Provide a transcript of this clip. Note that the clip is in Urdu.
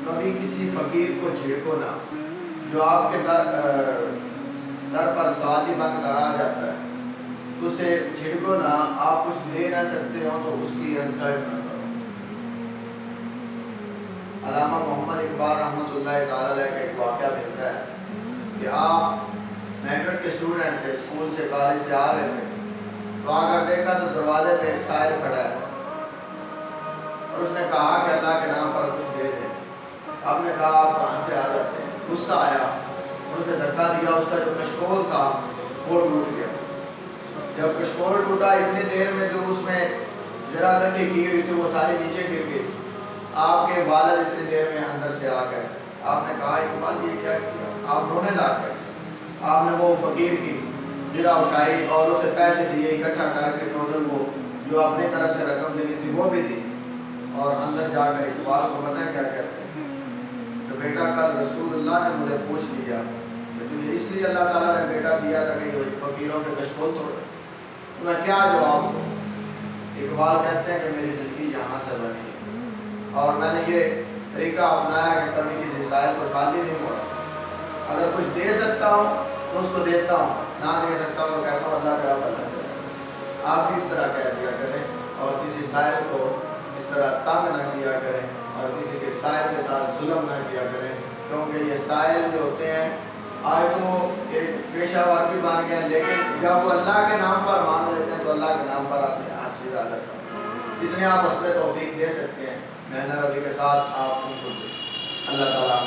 کبھی کسی فقیر کو جھڑکو نہ جو آپ کے در پر سوالی بن کر آ جاتا ہے، تو اسے جھڑکو نہ، آپ کچھ دے نہ سکتے ہو تو اس کی انسلٹ نہ کرو۔ علامہ محمد اقبال رحمۃ اللہ تعالیٰ علیہ کا ایک واقعہ ملتا ہے کہ آپ میٹرک کے اسٹوڈنٹ تھے، اسکول سے کالج سے آ رہے تھے، تو آ کر دیکھا تو دروازے پہ ایک سائل کھڑا ہے اور اس نے کہا کہ اللہ کے نام پر کچھ دے دیں۔ آپ نے کہا آپ کہاں سے آ جاتے ہیں؟ غصہ آیا، انہوں نے دھکا دیا، اس کا جو کشکول تھا وہ ٹوٹ گیا۔ جب کشکول ٹوٹا، اتنی دیر میں جو اس میں ذرا گٹی کی ہوئی تھی وہ ساری نیچے گر گئی۔ آپ کے والد اتنی دیر میں اندر سے آ گئے۔ آپ نے کہا اقبال یہ کیا کیا؟ آپ رونے لگ گئے۔ آپ نے وہ فقیر کی جرا اٹھائی اور اسے پیسے دیے، اکٹھا کر کے ٹوٹل وہ جو اپنی طرف سے رقم دینی تھی وہ بھی دی، اور اندر جا کر اقبال کو پتہ ہے کیا کہتے ہیں کہ بیٹا کل رسول اللہ نے مجھے پوچھ لیا کہ تجھے اس لیے اللہ تعالیٰ نے بیٹا دیا تھا کہ فقیروں کے کشکول توڑے، تو میں کیا جواب دوں؟ اقبال کہتے ہیں کہ میری زندگی یہاں سے بنی ہے اور میں نے یہ طریقہ اپنایا کہ کبھی کسی سائل کو خالی نہیں موڑا۔ اگر کچھ دے سکتا ہوں تو اس کو دیتا ہوں، نہ دے سکتا ہوں تو کہتا ہوں اللہ تیرا بھلا کرے۔ آپ بھی اس طرح کہہ دیا کریں اور کسی سائل کو اس طرح تنگ نہ کیا کریں اور کسی کے سائل کے ساتھ ظلم نہ کیا کریں، کیونکہ یہ سائل جو ہوتے ہیں آج تو ایک پیشہ ور بھی بن گئے ہیں، لیکن جب وہ اللہ کے نام پر مانگ لیتے ہیں تو اللہ کے نام پر اپنے ہاتھ سیدھا کرتا ہوں۔ جتنے آپ اس پہ توفیق دے سکتے ہیں محنت روی کے ساتھ آپ ان کو دیں۔ اللہ تعالیٰ